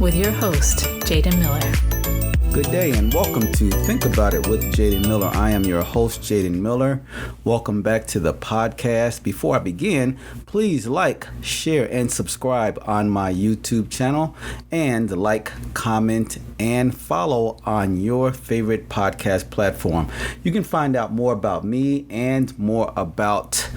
with your host, Jaden Miller. Good day and welcome to Think About It with Jaden Miller. I am your host, Jaden Miller. Welcome back to the podcast. Before I begin, please like, share, and subscribe on my YouTube channel, and like, comment, and follow on your favorite podcast platform. You can find out more about me and more about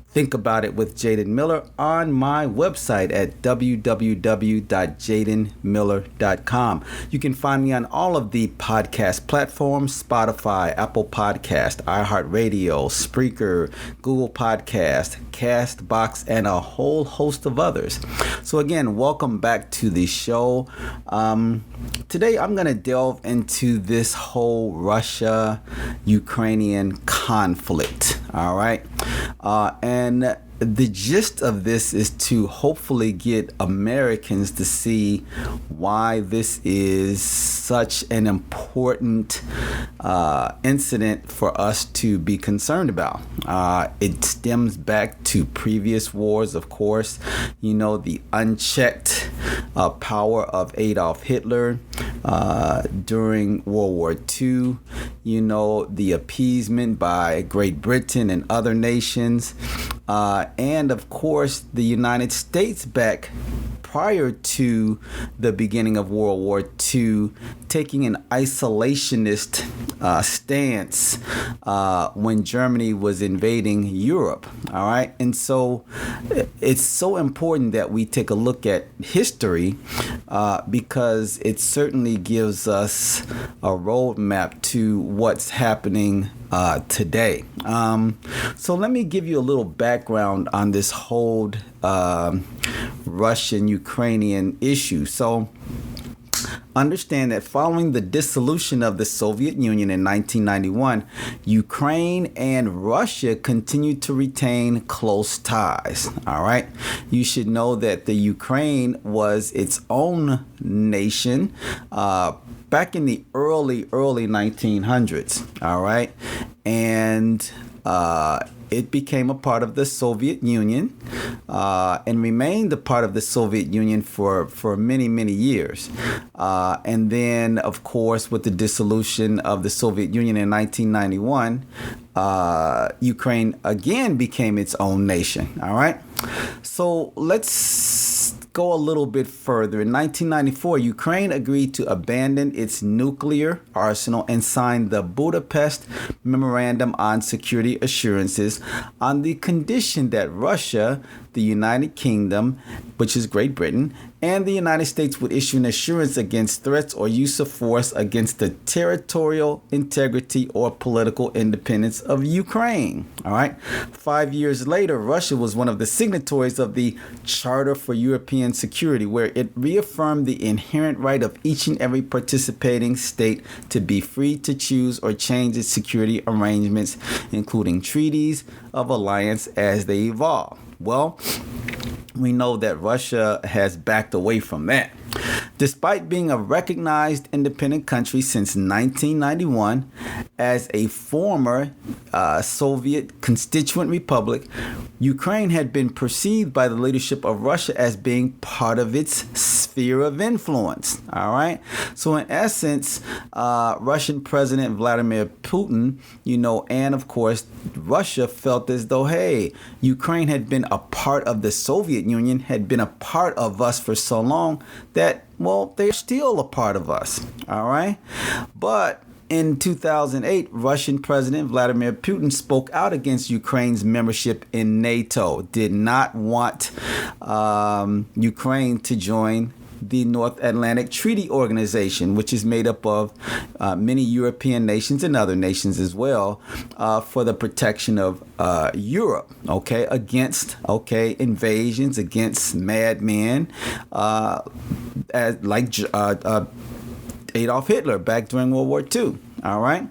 Think About It with Jaden Miller on my website at www.jadenmiller.com. You can find me on all of the podcast platforms: Spotify, Apple Podcast, iHeartRadio, Spreaker, Google Podcast, Castbox, and a whole host of others. So again, welcome back to the show. Today I'm going to delve into this whole Russia-Ukrainian conflict. All right. And the gist of this is to hopefully get Americans to see why this is such an important incident for us to be concerned about. It stems back to previous wars, of course. You know, the unchecked power of Adolf Hitler during World War II. You know, the appeasement by Great Britain and other nations. And of course, the United States back prior to the beginning of World War II, taking an isolationist stance when Germany was invading Europe. All right. And so it's so important that we take a look at history because it certainly gives us a roadmap to what's happening today. So let me give you a little background on this whole Russian-Ukrainian issue. So understand that following the dissolution of the Soviet Union in 1991, Ukraine and Russia continued to retain close ties. All right. You should know that the Ukraine was its own nation back in the early 1900s. All right. And it became a part of the Soviet Union and remained a part of the Soviet Union for many years. And then, of course, with the dissolution of the Soviet Union in 1991, Ukraine again became its own nation. All right. So let's go a little bit further. In 1994, Ukraine agreed to abandon its nuclear arsenal and signed the Budapest Memorandum on Security Assurances on the condition that Russia, the United Kingdom, which is Great Britain, and the United States would issue an assurance against threats or use of force against the territorial integrity or political independence of Ukraine. All right. 5 years later, Russia was one of the signatories of the Charter for European Security, where it reaffirmed the inherent right of each and every participating state to be free to choose or change its security arrangements, including treaties of alliance as they evolve. Well, we know that Russia has backed away from that. Despite being a recognized independent country since 1991, as a former Soviet constituent republic, Ukraine had been perceived by the leadership of Russia as being part of its sphere of influence. All right. So in essence, Russian President Vladimir Putin, and of course, Russia felt as though, hey, Ukraine had been a part of the Soviet Union, had been a part of us for so long that, well, they're still a part of us. All right. But in 2008, Russian President Vladimir Putin spoke out against Ukraine's membership in NATO, did not want Ukraine to join the North Atlantic Treaty Organization, which is made up of many European nations and other nations as well, for the protection of Europe, against invasions, against madmen like Adolf Hitler back during World War II. All right.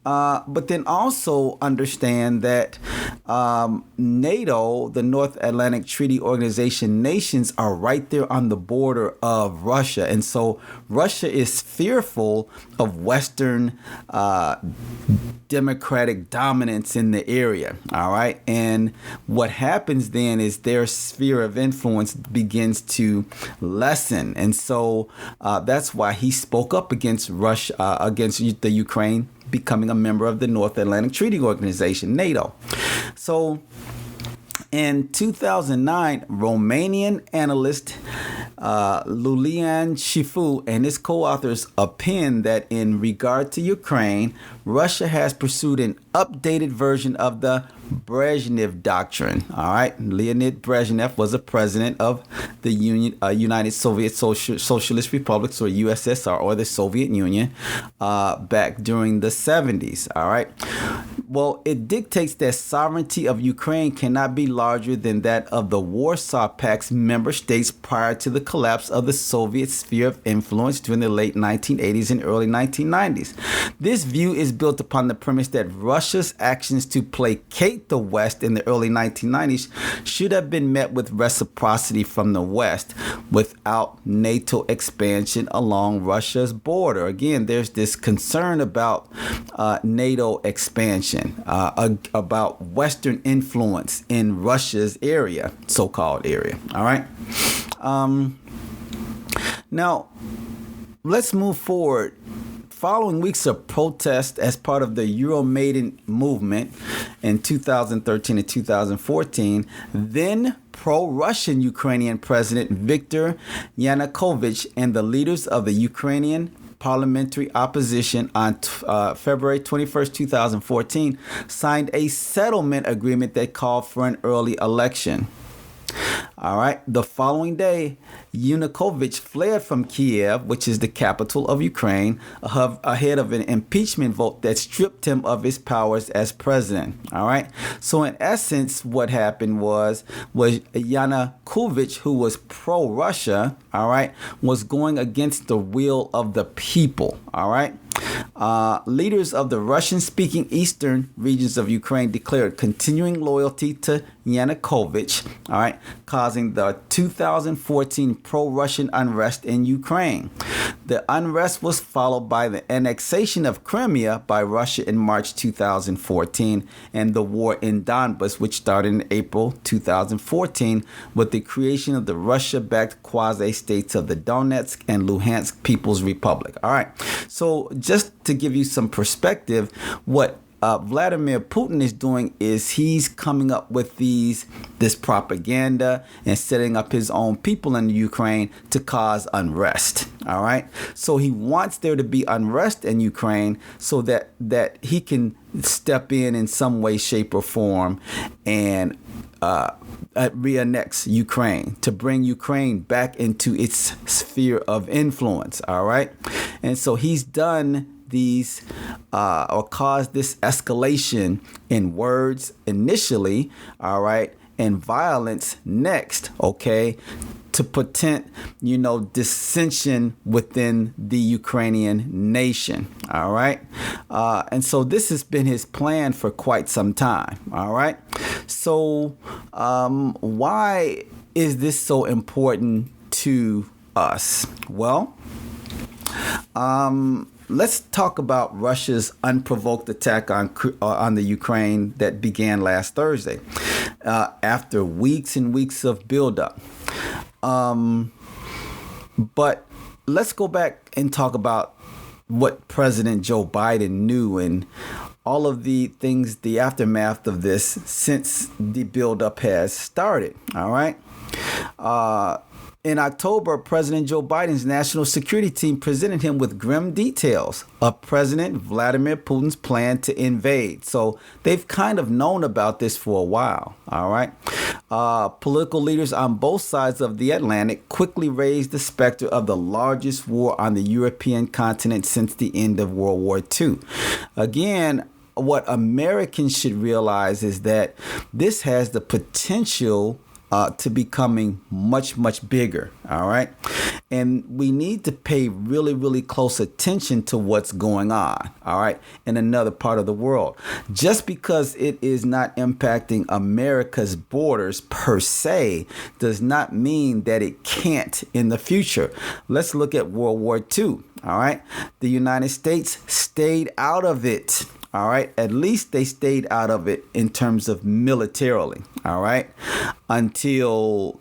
But then also understand that NATO, the North Atlantic Treaty Organization nations, are right there on the border of Russia. And so Russia is fearful of Western democratic dominance in the area. All right. And what happens then is their sphere of influence begins to lessen. And so that's why he spoke up against Russia, against the Ukraine becoming a member of the North Atlantic Treaty Organization, NATO. So in 2009, Romanian analyst Iulian Shifu and his co-authors opined that in regard to Ukraine, Russia has pursued an updated version of the Brezhnev Doctrine. All right. Leonid Brezhnev was a president of the United Soviet Socialist Republics, or USSR, or the Soviet Union, back during the 70s. All right. Well, it dictates that sovereignty of Ukraine cannot be larger than that of the Warsaw Pact's member states prior to the collapse of the Soviet sphere of influence during the late 1980s and early 1990s. This view is built upon the premise that Russia's actions to placate the West in the early 1990s should have been met with reciprocity from the West without NATO expansion along Russia's border. Again, there's this concern about NATO expansion, about Western influence in Russia's area, so-called area. All right. Now, let's move forward. Following weeks of protest as part of the Euromaidan movement in 2013 and 2014, then pro-Russian Ukrainian President Viktor Yanukovych and the leaders of the Ukrainian parliamentary opposition on February 21st, 2014, signed a settlement agreement that called for an early election. All right. The following day, Yanukovych fled from Kiev, which is the capital of Ukraine, ahead of an impeachment vote that stripped him of his powers as president. All right. So in essence, what happened was Yanukovych, who was pro-Russia, all right, was going against the will of the people. All right. Leaders of the Russian-speaking eastern regions of Ukraine declared continuing loyalty to Yanukovych, all right, causing the 2014 pro-Russian unrest in Ukraine. The unrest was followed by the annexation of Crimea by Russia in March 2014 and the war in Donbas, which started in April 2014 with the creation of the Russia-backed quasi-states of the Donetsk and Luhansk People's Republic. All right, so just to give you some perspective, what Vladimir Putin is doing is he's coming up with this propaganda and setting up his own people in Ukraine to cause unrest. All right. So he wants there to be unrest in Ukraine so that he can step in some way, shape, or form and re-annex Ukraine, to bring Ukraine back into its sphere of influence. All right. And so he's done these or caused this escalation in words initially, all right, and violence next, okay, to potent, dissension within the Ukrainian nation, all right? And so this has been his plan for quite some time, all right? So why is this so important to us? Well, let's talk about Russia's unprovoked attack on the Ukraine that began last Thursday, after weeks and weeks of buildup. But let's go back and talk about what President Joe Biden knew and all of the things, the aftermath of this since the buildup has started. All right. In October, President Joe Biden's national security team presented him with grim details of President Vladimir Putin's plan to invade. So they've kind of known about this for a while. All right. Political leaders on both sides of the Atlantic quickly raised the specter of the largest war on the European continent since the end of World War II. Again, what Americans should realize is that this has the potential to becoming much, much bigger. All right. And we need to pay really, really close attention to what's going on. All right. In another part of the world. Just because it is not impacting America's borders per se does not mean that it can't in the future. Let's look at World War II. All right. The United States stayed out of it. All right. At least they stayed out of it in terms of militarily. All right. Until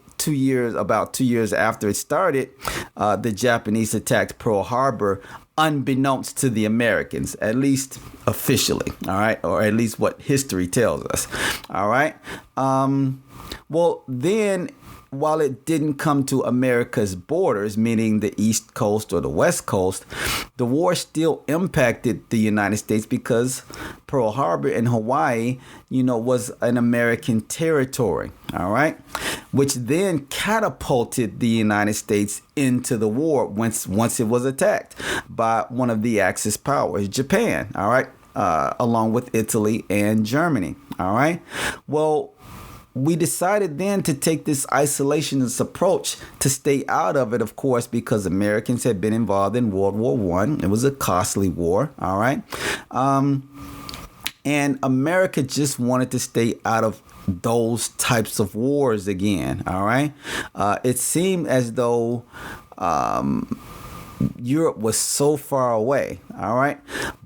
about 2 years after it started, the Japanese attacked Pearl Harbor, unbeknownst to the Americans, at least officially. All right. Or at least what history tells us. All right. Well, then, while it didn't come to America's borders, meaning the East Coast or the West Coast, the war still impacted the United States because Pearl Harbor in Hawaii, was an American territory, all right, which then catapulted the United States into the war once it was attacked by one of the Axis powers, Japan, all right, along with Italy and Germany, all right. Well, we decided then to take this isolationist approach to stay out of it, of course, because Americans had been involved in World War I. It was a costly war, all right? And America just wanted to stay out of those types of wars again, all right? It seemed as though Europe was so far away, all right?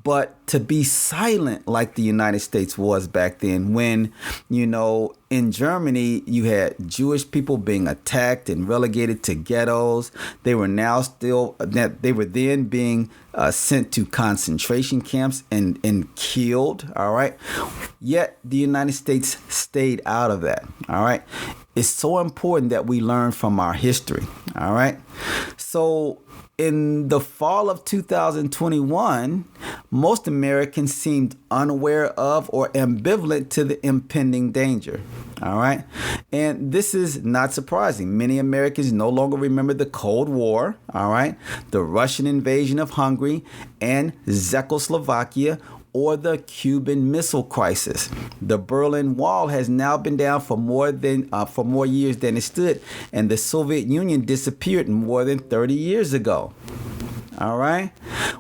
But to be silent like the United States was back then when, in Germany, you had Jewish people being attacked and relegated to ghettos. They were then being sent to concentration camps and killed, all right? Yet the United States stayed out of that, all right? It's so important that we learn from our history, all right? So in the fall of 2021, most Americans seemed unaware of or ambivalent to the impending danger. All right. And this is not surprising. Many Americans no longer remember the Cold War. All right. The Russian invasion of Hungary and Czechoslovakia, or the Cuban Missile Crisis. The Berlin Wall has now been down for more years than it stood, and the Soviet Union disappeared more than 30 years ago. All right.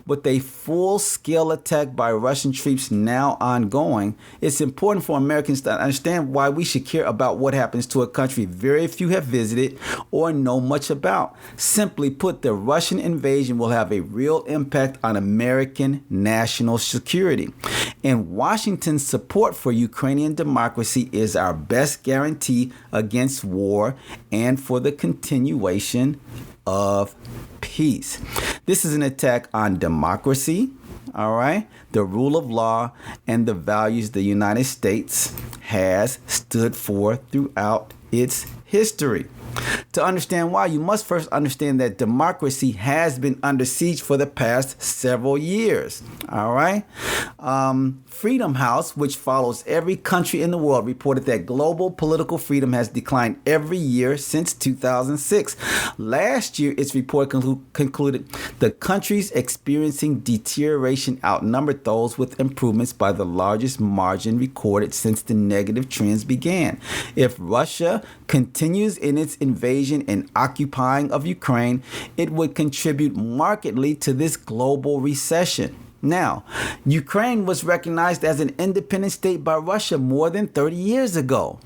With a full-scale attack by Russian troops now ongoing, it's important for Americans to understand why we should care about what happens to a country very few have visited or know much about. Simply put, the Russian invasion will have a real impact on American national security. And Washington's support for Ukrainian democracy is our best guarantee against war and for the continuation of peace. This is an attack on democracy, all right, the rule of law, and the values the United States has stood for throughout its history. To understand why, you must first understand that democracy has been under siege for the past several years. All right. Freedom House, which follows every country in the world, reported that global political freedom has declined every year since 2006. Last year, its report concluded the countries experiencing deterioration outnumbered those with improvements by the largest margin recorded since the negative trends began. If Russia continues in its invasion and occupying of Ukraine, it would contribute markedly to this global recession. Now, Ukraine was recognized as an independent state by Russia more than 30 years ago.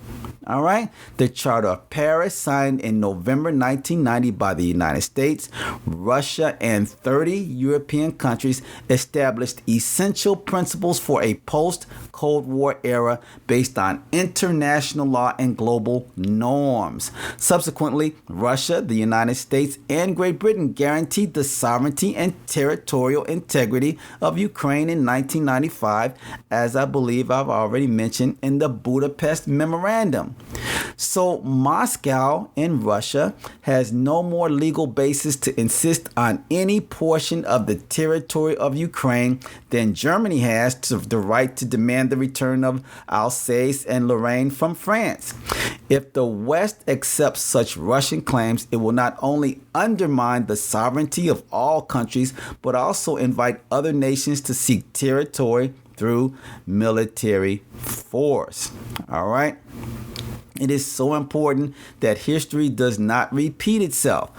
All right. The Charter of Paris, signed in November 1990 by the United States, Russia, and 30 European countries, established essential principles for a post-Cold War era based on international law and global norms. Subsequently, Russia, the United States, and Great Britain guaranteed the sovereignty and territorial integrity of Ukraine in 1995, as I believe I've already mentioned in the Budapest Memorandum. So Moscow in Russia has no more legal basis to insist on any portion of the territory of Ukraine than Germany has to the right to demand the return of Alsace and Lorraine from France. If the West accepts such Russian claims, it will not only undermine the sovereignty of all countries, but also invite other nations to seek territory through military force. All right. It is so important that history does not repeat itself.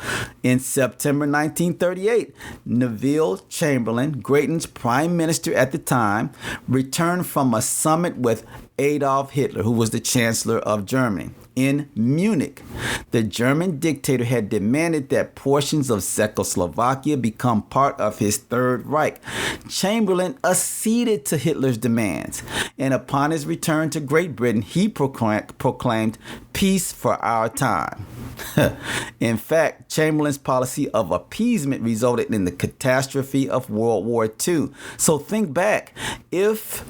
In September 1938, Neville Chamberlain, Britain's prime minister at the time, returned from a summit with Adolf Hitler, who was the chancellor of Germany, in Munich. The German dictator had demanded that portions of Czechoslovakia become part of his Third Reich. Chamberlain acceded to Hitler's demands, and upon his return to Great Britain, he proclaimed peace for our time. In fact, Chamberlain's policy of appeasement resulted in the catastrophe of World War II. So think back, if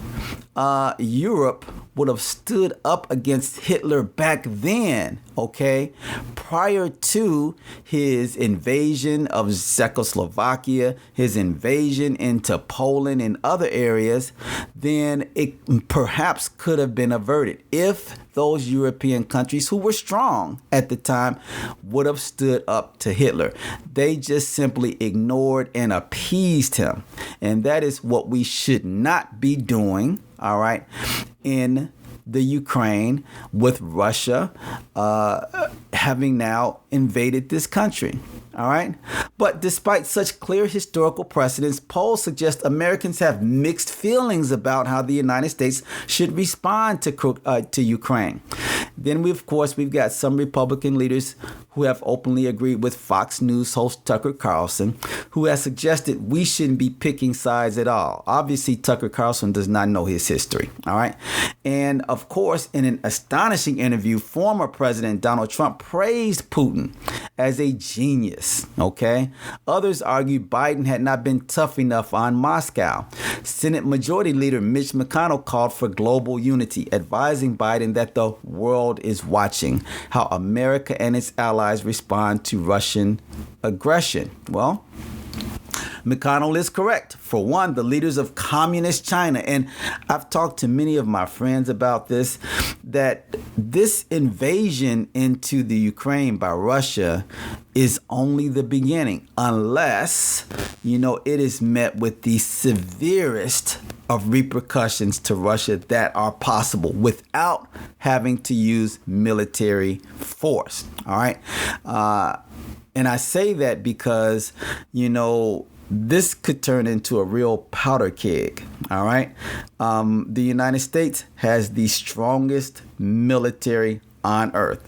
Europe would have stood up against Hitler back then, okay, prior to his invasion of Czechoslovakia, his invasion into Poland and other areas, then it perhaps could have been averted if those European countries who were strong at the time would have stood up to Hitler. They just simply ignored and appeased him. And that is what we should not be doing, all right, in the Ukraine, with Russia having now invaded this country. All right. But despite such clear historical precedents, polls suggest Americans have mixed feelings about how the United States should respond to Ukraine. Then, we've got some Republican leaders who have openly agreed with Fox News host Tucker Carlson, who has suggested we shouldn't be picking sides at all. Obviously, Tucker Carlson does not know his history. All right. And of course, in an astonishing interview, former President Donald Trump praised Putin as a genius. Okay. Others argued Biden had not been tough enough on Moscow. Senate Majority Leader Mitch McConnell called for global unity, advising Biden that the world is watching how America and its allies respond to Russian aggression. Well, McConnell is correct. For one, the leaders of communist China, and I've talked to many of my friends about this, that this invasion into the Ukraine by Russia is only the beginning, unless, it is met with the severest of repercussions to Russia that are possible without having to use military force. All right. And I say that because, this could turn into a real powder keg. All right. The United States has the strongest military on earth.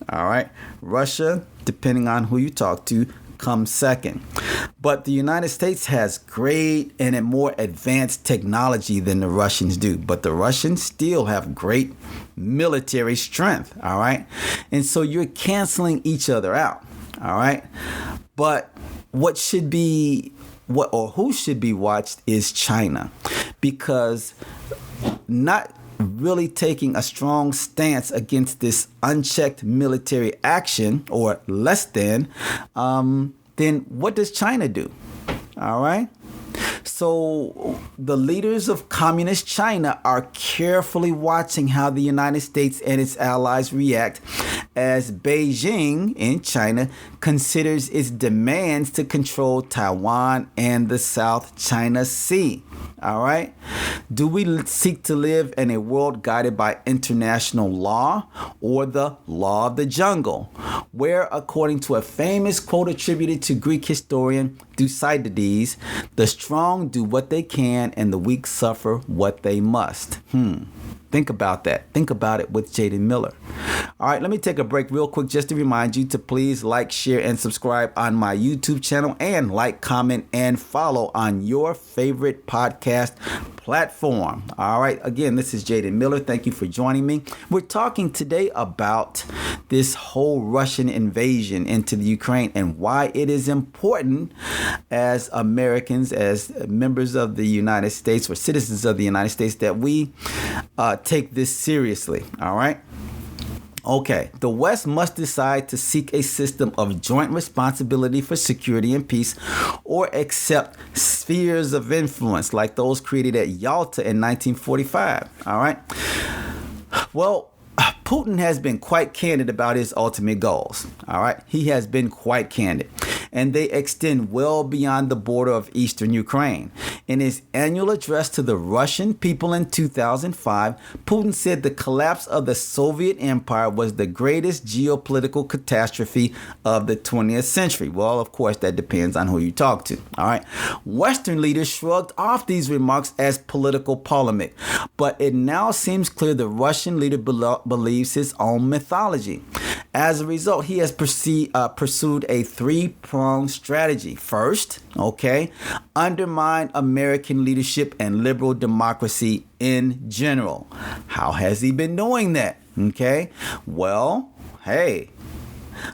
All right. Russia, depending on who you talk to, comes second. But the United States has great and a more advanced technology than the Russians do. But the Russians still have great military strength. All right. And so you're canceling each other out. All right. But who should be watched is China, because not really taking a strong stance against this unchecked military action, or less than, then what does China do? All right. So the leaders of communist China are carefully watching how the United States and its allies react as Beijing in China considers its demands to control Taiwan and the South China Sea. All right. Do we seek to live in a world guided by international law or the law of the jungle, where, according to a famous quote attributed to Greek historian Thucydides, the strong do what they can and the weak suffer what they must? Think about that. Think about it with Jaden Miller. All right, let me take a break real quick just to remind you to please like, share, and subscribe on my YouTube channel, and like, comment, and follow on your favorite podcast platform. All right, again, this is Jaden Miller. Thank you for joining me. We're talking today about this whole Russian invasion into the Ukraine and why it is important as Americans, as members of the United States or citizens of the United States, that we take this seriously. All right. Okay, the West must decide to seek a system of joint responsibility for security and peace, or accept spheres of influence like those created at Yalta in 1945. All right. Well, Putin has been quite candid about his ultimate goals. All right. He has been quite candid. and they extend well beyond the border of eastern Ukraine. In his annual address to the Russian people in 2005, Putin said the collapse of the Soviet Empire was the greatest geopolitical catastrophe of the 20th century. Well, of course, that depends on who you talk to. All right. Western leaders shrugged off these remarks as political polemic, but it now seems clear the Russian leader believes his own mythology. As a result, he has pursued a three-pronged strategy. First, undermine American leadership and liberal democracy in general. How has he been doing that? Well, hey,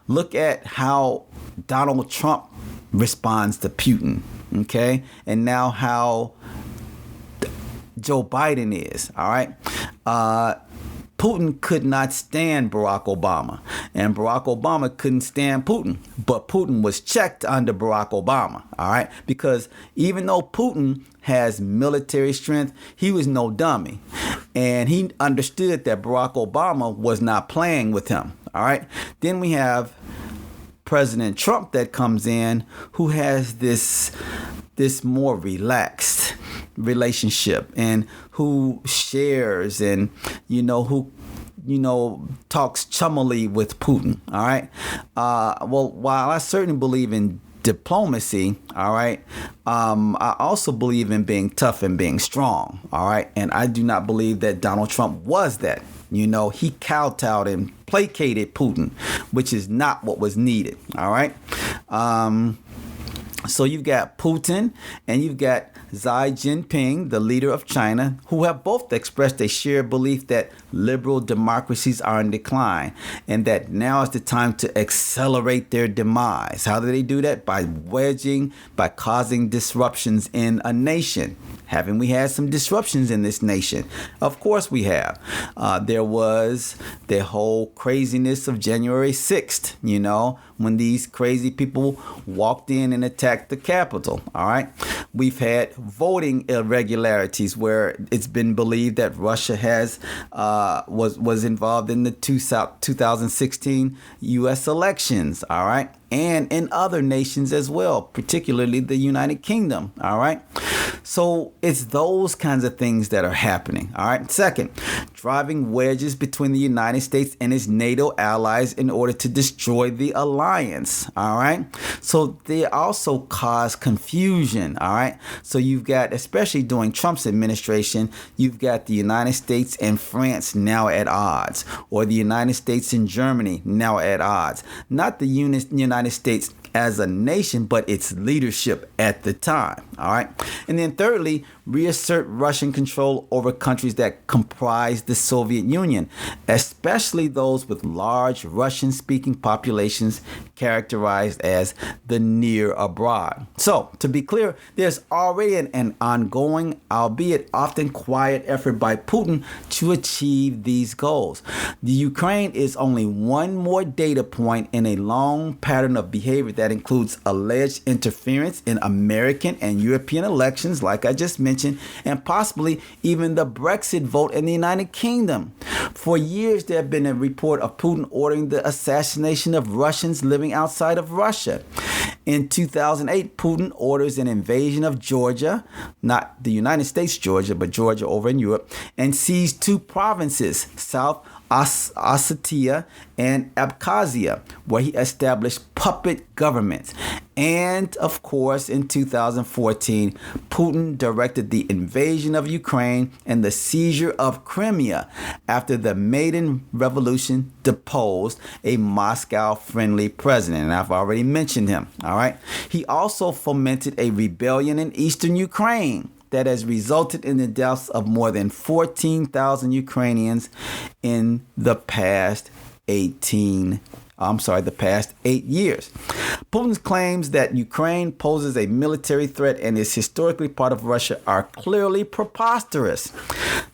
look at how Donald Trump responds to Putin. And now how Joe Biden is. All right. Putin could not stand Barack Obama, and Barack Obama couldn't stand Putin, but Putin was checked under Barack Obama, all right? Because even though Putin has military strength, he was no dummy, and he understood that Barack Obama was not playing with him, all right? Then we have President Trump that comes in, who has this more relaxed relationship, and who shares and who talks chummily with Putin. All right. Well, while I certainly believe in diplomacy, all right, I also believe in being tough and being strong. All right. And I do not believe that Donald Trump was that. He kowtowed and placated Putin, which is not what was needed. All right. So you've got Putin and you've got Xi Jinping, the leader of China, who have both expressed a shared belief that liberal democracies are in decline and that now is the time to accelerate their demise. How do they do that? By causing disruptions in a nation. Haven't we had some disruptions in this nation? Of course we have. There was the whole craziness of January 6th, when these crazy people walked in and attacked the Capitol. All right. We've had voting irregularities where it's been believed that Russia was involved in the 2016 U.S. elections. All right. And in other nations as well, particularly the United Kingdom. All right. So it's those kinds of things that are happening. All right. Second, driving wedges between the United States and its NATO allies in order to destroy the alliance. All right. So they also cause confusion. All right. So you've got, especially during Trump's administration, you've got the United States and France now at odds, or the United States and Germany now at odds. Not the United States as a nation, but its leadership at the time. All right. And then thirdly, reassert Russian control over countries that comprise the Soviet Union, especially those with large Russian-speaking populations characterized as the near abroad. So, to be clear, there's already an ongoing, albeit often quiet, effort by Putin to achieve these goals. The Ukraine is only one more data point in a long pattern of behavior that includes alleged interference in American and European elections, like I just mentioned, and possibly even the Brexit vote in the United Kingdom. For years, there have been a report of Putin ordering the assassination of Russians living outside of Russia. In 2008, Putin orders an invasion of Georgia, not the United States Georgia, but Georgia over in Europe, and seized two provinces, South Ossetia and Abkhazia, where he established puppet governments. And of course, in 2014, Putin directed the invasion of Ukraine and the seizure of Crimea after the Maidan Revolution deposed a Moscow-friendly president. And I've already mentioned him. All right. He also fomented a rebellion in eastern Ukraine that has resulted in the deaths of more than 14,000 Ukrainians in the past 8 years. Putin's claims that Ukraine poses a military threat and is historically part of Russia are clearly preposterous.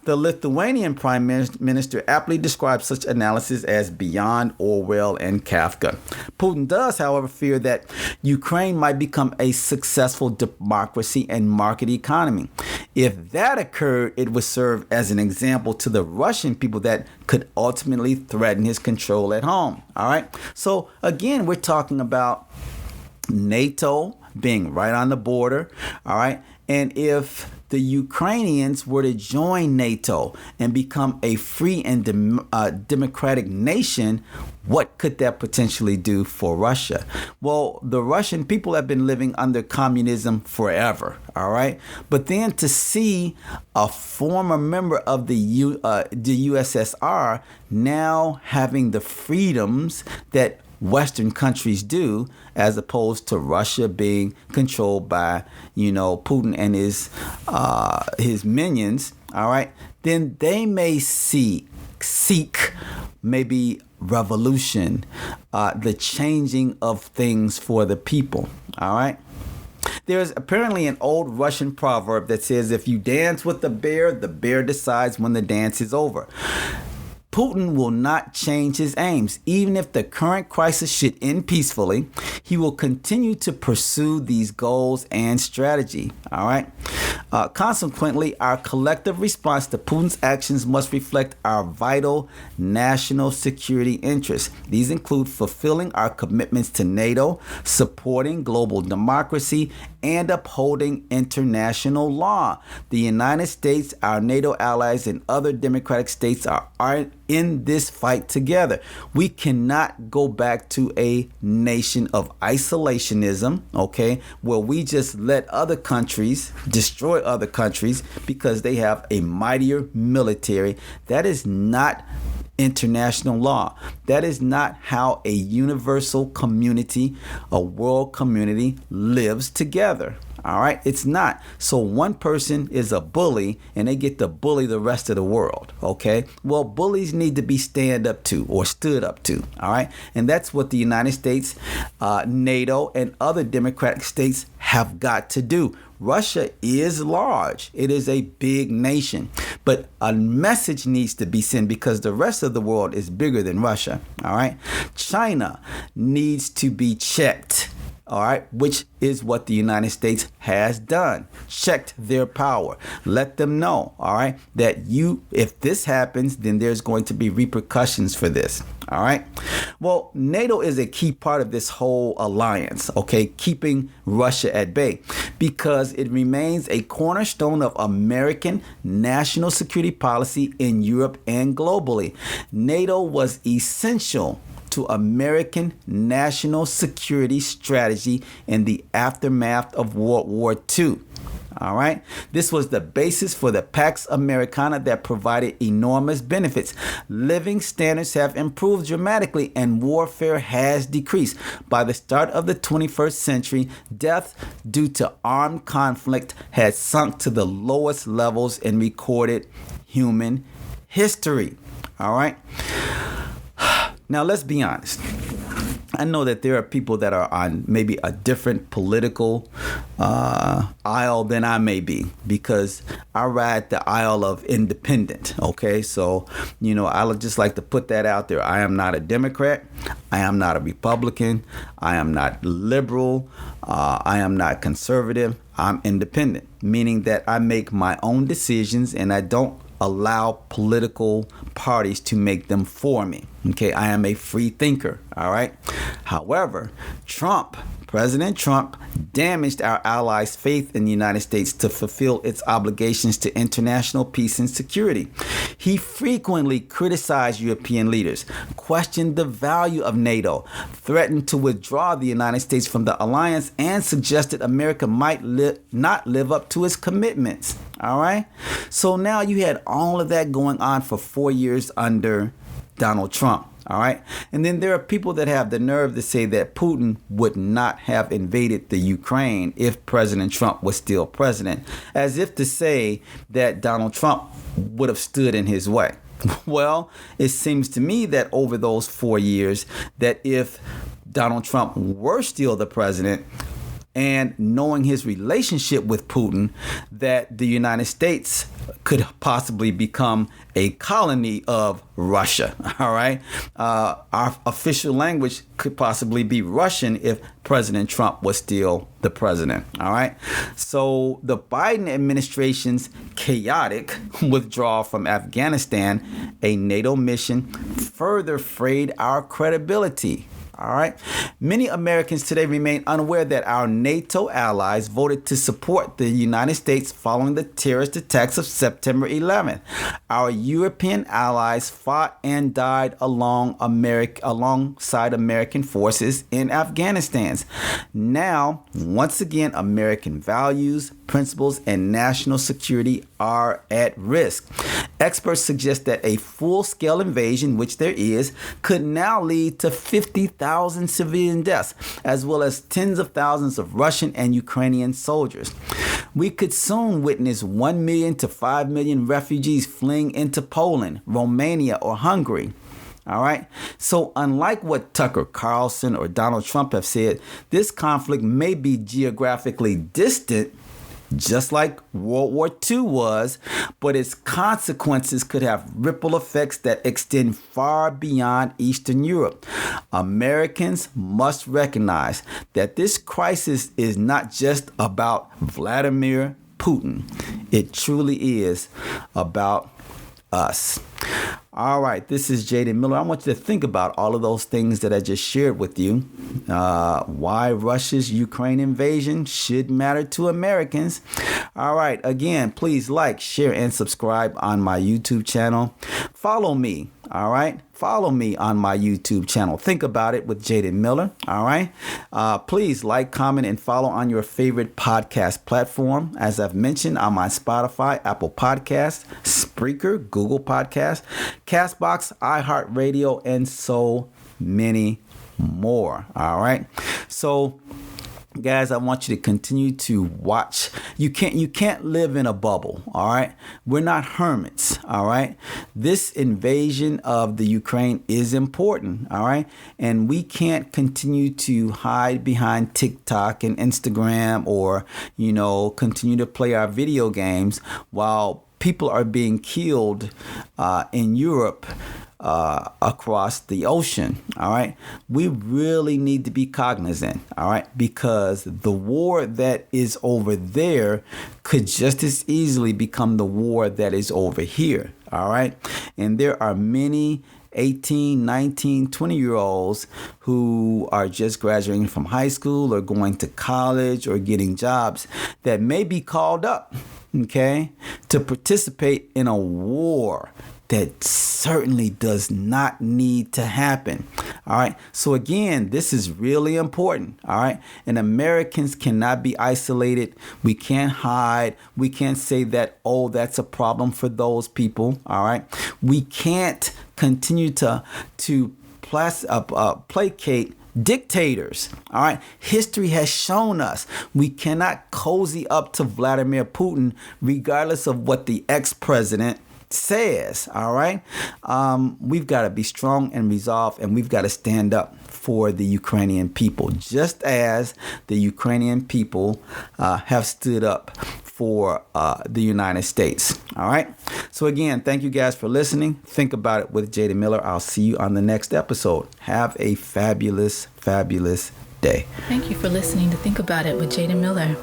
The Lithuanian Prime Minister aptly describes such analysis as beyond Orwell and Kafka. Putin does, however, fear that Ukraine might become a successful democracy and market economy. If that occurred, it would serve as an example to the Russian people that could ultimately threaten his control at home. All right. So again, we're talking about NATO being right on the border, all right? And if the Ukrainians were to join NATO and become a free and democratic nation, what could that potentially do for Russia? Well, the Russian people have been living under communism forever, all right? But then to see a former member of the USSR now having the freedoms that Western countries do, as opposed to Russia being controlled by, Putin and his minions, all right, then they may seek maybe revolution, the changing of things for the people, all right? There's apparently an old Russian proverb that says, if you dance with the bear decides when the dance is over. Putin will not change his aims. Even if the current crisis should end peacefully, he will continue to pursue these goals and strategy. All right. Consequently, our collective response to Putin's actions must reflect our vital national security interests. These include fulfilling our commitments to NATO, supporting global democracy, and upholding international law. The United States, our NATO allies, and other democratic states are in this fight together. We cannot go back to a nation of isolationism, okay, where we just let other countries destroy other countries because they have a mightier military. That is not international law. That is not how a universal community, a world community lives together. All right, it's not. So one person is a bully and they get to bully the rest of the world. Okay, well, bullies need to be stood up to. All right, and that's what the United States, NATO, and other democratic states have got to do. Russia is large. It is a big nation. But a message needs to be sent because the rest of the world is bigger than Russia. All right. China needs to be checked. All right, which is what the United States has done. Checked their power. Let them know, all right, that if this happens, then there's going to be repercussions for this. All right. Well, NATO is a key part of this whole alliance, okay, keeping Russia at bay because it remains a cornerstone of American national security policy in Europe and globally. NATO was essential to American national security strategy in the aftermath of World War II. All right. This was the basis for the Pax Americana that provided enormous benefits. Living standards have improved dramatically and warfare has decreased. By the start of the 21st century, death due to armed conflict had sunk to the lowest levels in recorded human history. All right. Now, let's be honest. I know that there are people that are on maybe a different political aisle than I may be because I ride the aisle of independent. Okay, so, I would just like to put that out there. I am not a Democrat. I am not a Republican. I am not liberal. I am not conservative. I'm independent, meaning that I make my own decisions and I don't allow political parties to make them for me. Okay, I am a free thinker. All right. However, President Trump damaged our allies' faith in the United States to fulfill its obligations to international peace and security. He frequently criticized European leaders, questioned the value of NATO, threatened to withdraw the United States from the alliance, and suggested America might not live up to its commitments. All right. So now you had all of that going on for 4 years under Donald Trump. All right. And then there are people that have the nerve to say that Putin would not have invaded the Ukraine if President Trump was still president, as if to say that Donald Trump would have stood in his way. Well, it seems to me that over those 4 years, that if Donald Trump were still the president, and knowing his relationship with Putin, that the United States could possibly become a colony of Russia. All right. Our official language could possibly be Russian if President Trump was still the president. All right. So the Biden administration's chaotic withdrawal from Afghanistan, a NATO mission, further frayed our credibility. All right. Many Americans today remain unaware that our NATO allies voted to support the United States following the terrorist attacks of September 11th. Our European allies fought and died alongside American forces in Afghanistan. Now, once again, American values, principles, and national security are at risk. Experts suggest that a full-scale invasion, which there is, could now lead to 50,000 civilian deaths, as well as tens of thousands of Russian and Ukrainian soldiers. We could soon witness 1 million to 5 million refugees fleeing into Poland, Romania, or Hungary. All right. So unlike what Tucker Carlson or Donald Trump have said, this conflict may be geographically distant, just like World War II was, but its consequences could have ripple effects that extend far beyond Eastern Europe. Americans must recognize that this crisis is not just about Vladimir Putin. It truly is about us. All right, this is Jaden Miller. I want you to think about all of those things that I just shared with you. Why Russia's Ukraine invasion should matter to Americans. All right, again, please like, share, and subscribe on my YouTube channel. Follow me. All right. Follow me on my YouTube channel. Think About It with Jaden Miller. All right. Please like, comment, and follow on your favorite podcast platform. As I've mentioned, I'm on Spotify, Apple Podcasts, Spreaker, Google Podcasts, Castbox, iHeartRadio, and so many more. All right. So, guys, I want you to continue to watch. You can't live in a bubble, all right? We're not hermits, all right? This invasion of the Ukraine is important, all right? And we can't continue to hide behind TikTok and Instagram or, continue to play our video games while people are being killed in Europe across the ocean. All right. We really need to be cognizant. All right. Because the war that is over there could just as easily become the war that is over here. All right. And there are many 18, 19, 20-year-olds who are just graduating from high school or going to college or getting jobs that may be called up, okay, to participate in a war that certainly does not need to happen. All right. So again, this is really important. All right. And Americans cannot be isolated. We can't hide. We can't say that, oh, that's a problem for those people. All right. We can't continue to placate dictators. All right. History has shown us we cannot cozy up to Vladimir Putin, regardless of what the ex-president says. All right. We've got to be strong and resolved, and we've got to stand up for the Ukrainian people, just as the Ukrainian people have stood up for the United States. All right. So again, thank you guys for listening. Think About It with Jaden Miller. I'll see you on the next episode. Have a fabulous, fabulous day. Thank you for listening to Think About It with Jaden Miller.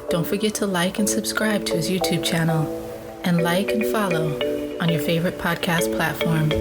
Don't forget to like and subscribe to his YouTube channel, and like and follow on your favorite podcast platform.